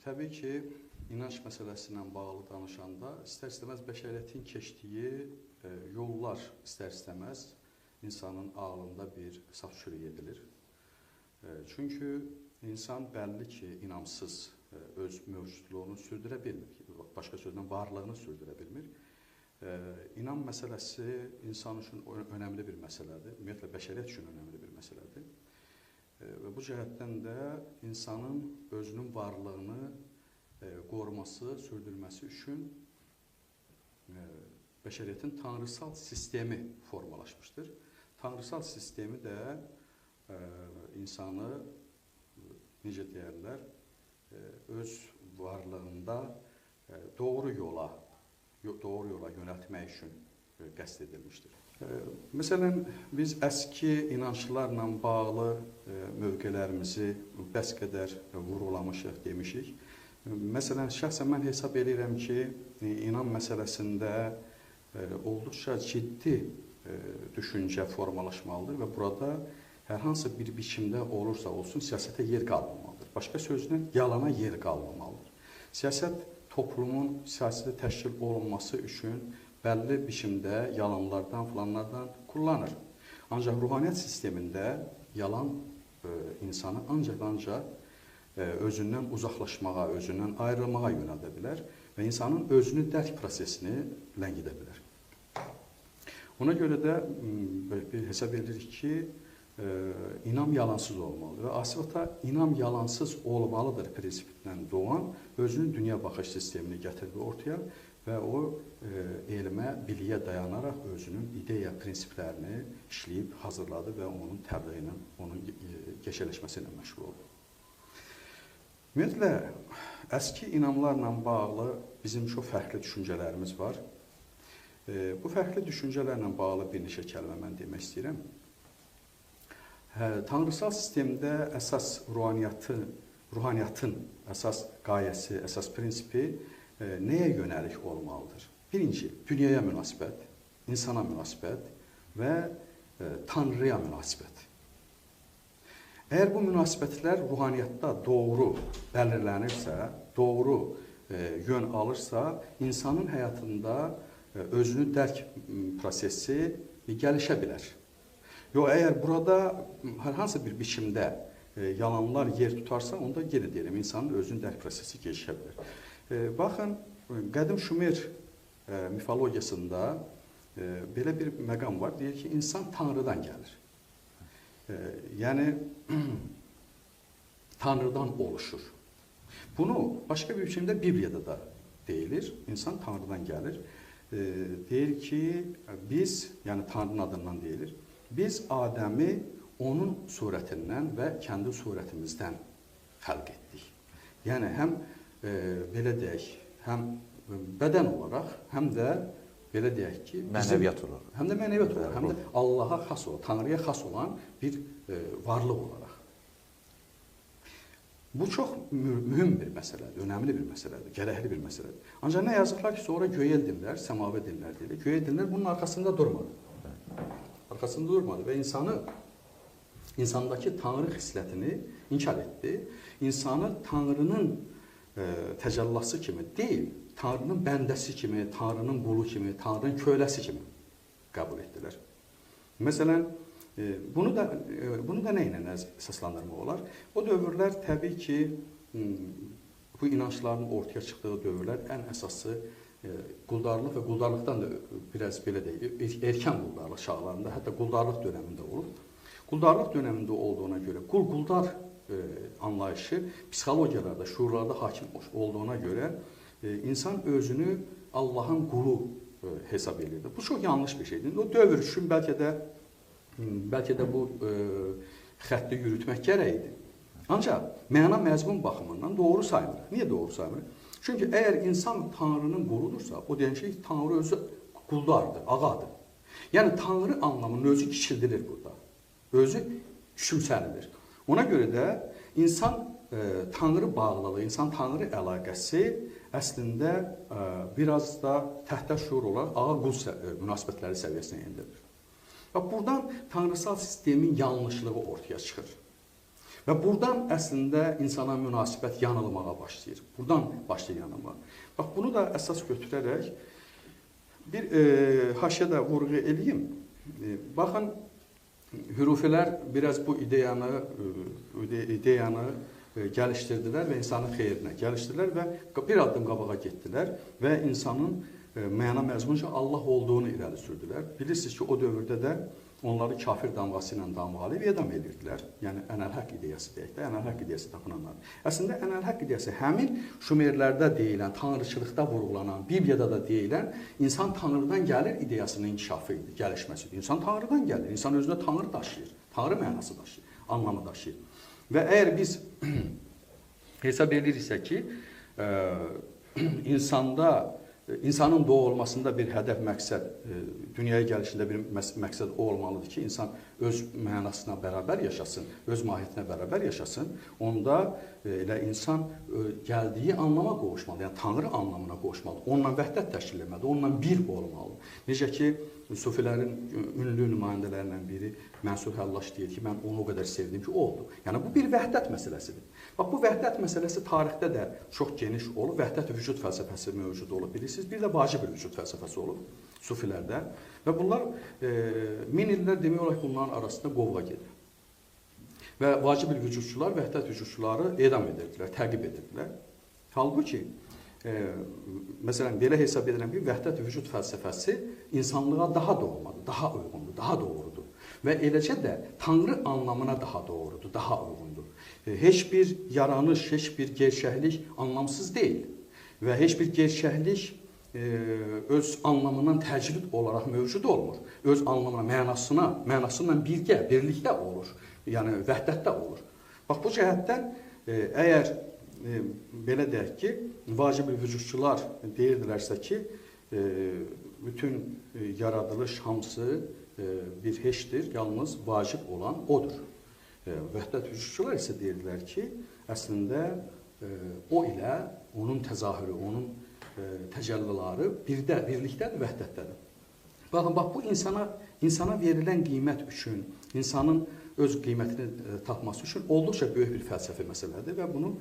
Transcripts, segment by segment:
Təbii ki, inanc məsələsi ilə bağlı danışanda istər-istəməz bəşəriyyətin keçdiyi yollar istər-istəməz insanın ağlında bir saf-çürük edilir. Çünki insan bəlli ki, inamsız öz mövcudluğunu sürdürə bilmir, başqa sözlə varlığını sürdürə bilmir. İnam məsələsi insan üçün önəmli bir məsələdir, ümumiyyətlə bəşəriyyət üçün önəmli bir məsələdir. Və bu cəhətdən də insanın özünün varlığını qoruması, sürdürməsi üçün bəşəriyyətin tanrısal sistemi formalaşmışdır. Tanrısal sistemi də insanı, necə deyərlər, öz varlığında doğru yola yönəltmək üçün qəsd edilmişdir. Məsələn, biz əski inanclarla bağlı mövqelərimizi bəs qədər vurğulamışıq, demişik. Məsələn, şəxsən mən hesab edirəm ki, inam məsələsində olduqca ciddi düşüncə formalaşmalıdır və burada hər hansı bir biçimdə olursa olsun, siyasətə yer qalmamalıdır. Başqa sözlə, yalana yer qalmamalıdır. Siyasət toplumun siyasətə təşkil olunması üçün bəlli biçimdə yalanlardan, filanlardan kullanır. Ancaq ruhaniyyət sistemində yalan insanı ancaq özündən uzaqlaşmağa, özündən ayrılmağa yönəldə bilər və insanın özünü dərk prosesini ləngidə bilər. Ona görə də hesab edirik ki, inam yalansız olmalıdır və asılda inam yalansız olmalıdır prinsipindən doğan özünün dünya baxış sistemini gətirdi ortaya və o elmə, biliyə dayanaraq özünün ideya prinsiplərini işləyib, hazırladı və onun təbliğ ilə, onun geçələşməsi ilə məşğul oldu. Ümumiyyətlə, əski inamlarla bağlı bizim çox fərqli düşüncələrimiz var. Bu fərqli düşüncələrlə bağlı bir neçə kəlmə mən demək istəyirəm. Tanrısal sistemdə əsas ruhaniyyatın əsas qayəsi, əsas prinsipi nəyə yönəlik olmalıdır? Birinci, dünyaya münasibət, insana münasibət və Tanrıya münasibət. Əgər bu münasibətlər ruhaniyyatda doğru bəlirlənirsə, doğru yön alırsa, insanın həyatında özünü dərk prosesi gəlişə bilər. Yox, əgər burada hər hansı bir biçimdə yalanlar yer tutarsa, onda yenə deyirəm, insanın özünün dərk prosesi gəlişə bilər. Baxın, qədim Şumer mifologiyasında belə bir məqam var, deyir ki, insan Tanrıdan gəlir. Yəni, Tanrıdan oluşur. Bunu başqa bir biçimdə Bibliyada da deyilir, insan Tanrıdan gəlir. Deyir ki, biz, yəni Tanrının adından deyilir, biz Adəmi onun surətindən və kəndi surətimizdən xəlq etdik. Yəni, həm belə deyək, həm bədən olaraq, həm də belə deyək ki, mənəviyyat olaraq. Həm də mənəviyyat olaraq, həm də Allaha xas olan, Tanrıya xas olan bir varlıq olaraq. Bu çox mühüm bir məsələdir, önəmli bir məsələdir, gərəkli bir məsələdir. Ancaq nə yazıqlar ki, sonra göyəl dinlər, səmavi dinlər deyilir. Göyəl dinlər bunun arxasında durmadı. Arxasında durmadı və insandakı Tanrı xislətini inkar etdi. İnsanı Tanrının təcəllası kimi deyil, Tanrının bəndəsi kimi, Tanrının qulu kimi, Tanrının köləsi kimi qəbul etdilər. Məsələn, bunu da nə ilə əsaslandırmaq olar? O dövrlər təbii ki, bu inancların ortaya çıxdığı dövrlər ən əsası quldarlıq və quldarlıqdan da biraz belə deyil, erkən quldarlıq çağlarında, hətta quldarlıq dönəmində olub. Quldarlıq dönəmində olduğuna görə qul-quldar anlayışı psixologiyalarda, şuurlarda hakim olduğuna görə insan özünü Allahın qulu hesab edirdi. Bu çox yanlış bir şeydir. O dövr üçün bəlkə də bu xətti yürütmək gərək idi. Ancaq məna məzmun baxımından doğru saymır. Niyə doğru saymır? Çünki əgər insan Tanrının quludursa, o deyən ki, Tanrı özü quldardır, ağadır. Yəni Tanrı anlamının özü kiçildilir burada. Özü küçümsənilir. Ona görə də insan Tanrı bağlılığı, insan-Tanrı əlaqəsi əslində biraz da təhtə şuur olaraq ağa-qul münasibətləri səviyyəsinə endirilir. Və buradan tanrısal sistemin yanlışlığı ortaya çıxır. Və buradan əslində insana münasibət yanılmağa başlayır. Buradan başlayır yanılma. Bax, bunu da əsas götürərək bir haşiyədə vurğu eləyim. Baxın, hürufilər biraz bu ideyanı gəlişdirdilər və insanın xeyrinə gəlişdirdilər və bir addım qabağa getdilər və insanın məna məzmunca Allah olduğunu irəli sürdülər. Bilirsiniz ki, o dövrdə də onları kafir damğası ilə damğalayıb edam edirdilər. Yəni, ənəl-haqq ideyası deyək də, ənəl-haqq ideyası tapınanlar. Əslində, ənəl-haqq ideyası həmin Şumerlərdə deyilən, tanrıçılıqda vurğulanan, Bibliyada da deyilən insan tanrıdan gəlir ideyasının inkişafı idi, gəlişməsidir. İnsan tanrıdan gəlir, insan özündə tanrı daşıyır, tanrı mənası daşıyır, anlamı daşıyır. Və əgər biz hesab ediriksə ki, insanın doğulmasında bir hədəf, məqsəd, dünyaya gəlişində bir məqsəd o olmalıdır ki, insan öz mənasına bərabər yaşasın, öz mahiyyətinə bərabər yaşasın. Onda elə insan gəldiyi anlama qovuşmalı, yəni Tanrı anlamına qovuşmalı, onunla vəhdət təşkil etməli, onunla bir olmalı. Necə ki, sufilərin ünlü nümayəndələrindən biri Mənsur Həllaç deyir ki, mən onu o qədər sevdim ki, o oldu. Yəni, bu bir vəhdət məsələsidir. Bax, bu vəhdət məsələsi tarixdə də çox geniş olub, vəhdət vücud fəlsəfəsi mövcud olub, bilirsiniz. Bir də vacib vücud fəlsəfəsi olub sufilərdə və bunlar min illər demək olar ki, bunların arasında qovğa gedir. Və vacib vücudçular, vəhdət vücudçuları edam edirdilər, təqib edirdilər. Halbuki, məsələn, belə hesab edilən bir vəhdət vücud fəlsəfəsi insanlığa daha doğmadır, daha uyğundur, daha doğrudur. Və eləcə də Tanrı anlamına daha doğrudur, daha uyğundur. Heç bir yaranış, heç bir gerçəklik anlamsız deyil. Və heç bir gerçəklik öz anlamından təcrid olaraq mövcud olmur. Öz anlamına, mənasıyla birgə, birlikdə olur. Yəni, vəhdətdə olur. Bax, bu cəhətdən əgər belə deyək ki, vacib vücudçular deyirdilərsə ki, bütün yaradılış hamısı bir heçdir, yalnız vacib olan odur. Vəhdət vücudçular isə deyirdilər ki, əslində o ilə onun təzahürü, onun təcəlliləri birlikdədir, vəhdətdədir. Baxın, bu insana verilən qiymət üçün, insanın öz qiymətini tapması üçün olduqca böyük bir fəlsəfi məsələdir və bunu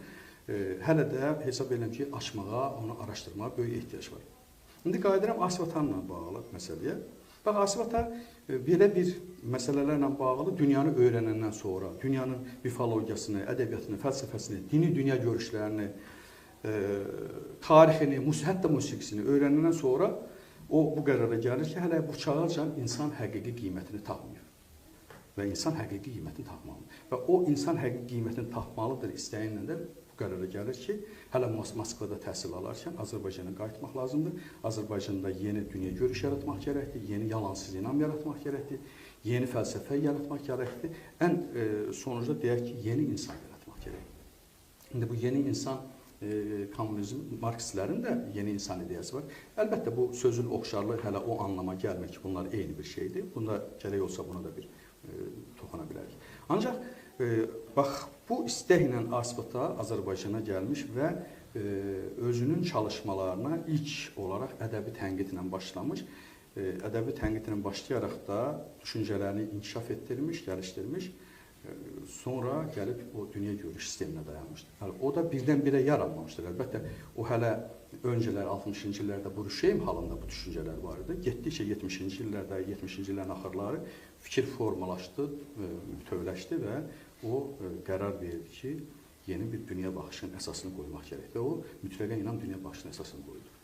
hələ də hesab edirəm ki, açmağa, onu araşdırmağa böyük ehtiyac var. İndi qayıdıram Asif Atanla bağlı məsələyə. Bax, Asif Ata belə bir məsələlərlə bağlı dünyanı öyrənəndən sonra, dünyanın mifologiyasını, ədəbiyyatını, fəlsəfəsini, dini dünya görüşlərini, tarixini, hətta musiqisini öyrənəndən sonra o bu qərara gəlir ki, hələ bu çağacan insan həqiqi qiymətini tapmıyor. Və insan həqiqi qiymətini tapmalıdır. Və o insan həqiqi qiymətini tapmalıdır istəyinlə də bu qərara gəlir ki, hələ Moskvada təhsil alarkən Azərbaycana qayıtmaq lazımdır. Azərbaycanda yeni dünya görüş yaratmaq gərəkdir, yeni yalansız inam yaratmaq gərəkdir, yeni fəlsəfə yaratmaq gərəkdir. Ən sonucda deyək ki, yeni insan yaratmaq gərəkdir. İndi bu yeni insan kommunizm, marksistlərin də yeni insan ideyası var. Əlbəttə, bu sözün oxşarlığı hələ o anlama gəlmir ki, bunlar eyni bir şeydir. Bunda gərək olsa buna da bir toxuna bilərik. Ancaq, bax, bu istəklə Asif Ata Azərbaycana gəlmiş və özünün çalışmalarına ilk olaraq ədəbi tənqidlə başlamış. Ədəbi tənqidlə başlayaraq da düşüncələrini inkişaf etdirmiş, gəlişdirmiş. Sonra gəlib o dünya görüş sisteminə dayanmışdır. O da birdən-birə yaranmamışdır. Əlbəttə, o hələ öncələr 60-cı illərdə bu Rüşeym halında bu düşüncələr var idi. Getdikcə 70-ci illərdə, 70-ci illərin axırları fikir formalaşdı, bütövləşdi və o qərar verdi ki, yeni bir dünya baxışının əsasını qoymaq gərəkdir. Və o mütləqə inam dünya baxışının əsasını qoydu.